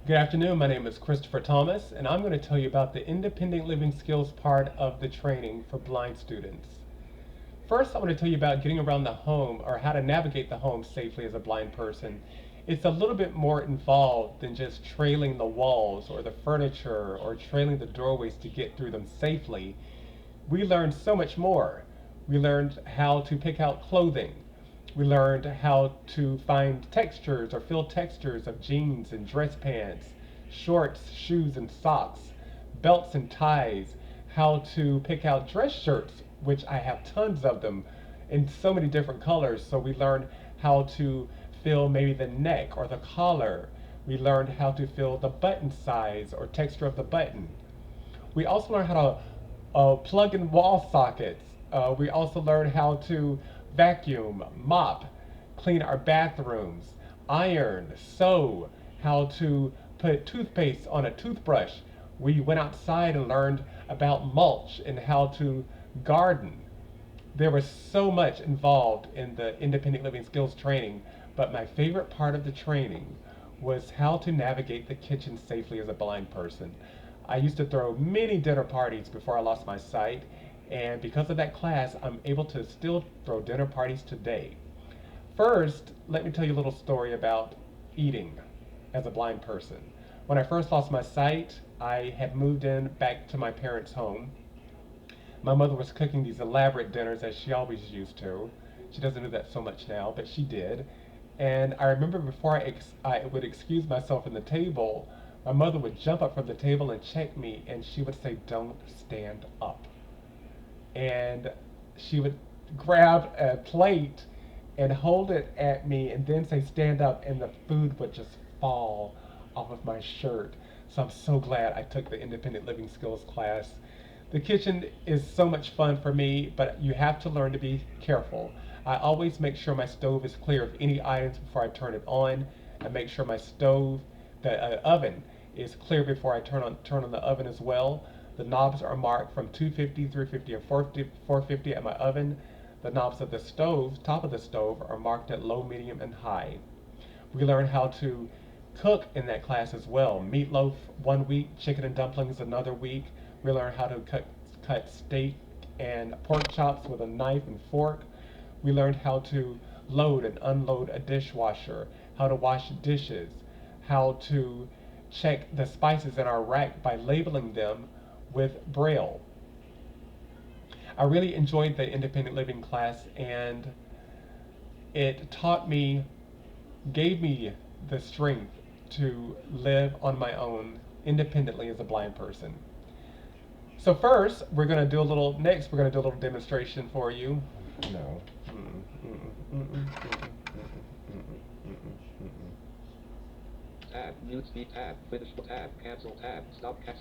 Good afternoon. My name is Christopher Thomas, and I'm going to tell you about the independent living skills part of the training for blind students. First, I want to tell you about getting around the home or how to navigate the home safely as a blind person. It's a little bit more involved than just trailing the walls or the furniture or trailing the doorways to get through them safely. We learned so much more. We learned how to pick out clothing. We learned how to find textures or feel textures of jeans and dress pants, shorts, shoes, and socks, belts and ties, how to pick out dress shirts, which I have tons of them in so many different colors. So we learned how to feel maybe the neck or the collar. We learned how to feel the button size or texture of the button. We also learned how to plug in wall sockets. We also learned how to vacuum, mop, clean our bathrooms, iron, sew, how to put toothpaste on a toothbrush. We went outside and learned about mulch and how to garden. There was so much involved in the independent living skills training, but my favorite part of the training was how to navigate the kitchen safely as a blind person. I used to throw many dinner parties before I lost my sight, and because of that class, I'm able to still throw dinner parties today. First, let me tell you a little story about eating as a blind person. When I first lost my sight, I had moved in back to my parents' home. My mother was cooking these elaborate dinners as she always used to. She doesn't do that so much now, but she did. And I remember before I would excuse myself from the table, my mother would jump up from the table and check me, and she would say, "Don't stand up." And she would grab a plate and hold it at me and then say, "Stand up," and the food would just fall off of my shirt. So I'm so glad I took the independent living skills class. The kitchen is so much fun for me, but you have to learn to be careful. I always make sure my stove is clear of any items before I turn it on. I make sure my stove, the oven, is clear before I turn on the oven as well. The knobs are marked from 250, 350, and 450 at my oven. The knobs of the stove, top of the stove, are marked at low, medium, and high. We learn how to cook in that class as well. Meatloaf one week, chicken and dumplings another week. We learn how to cut steak and pork chops with a knife and fork. We learned how to load and unload a dishwasher, how to wash dishes, how to check the spices in our rack by labeling them with Braille. I really enjoyed the independent living class, and it taught me, gave me the strength to live on my own independently as a blind person. So first, next we're going to do a little demonstration for you. No. Tab, mute speak tab, finish tab, cancel tab, stop cast.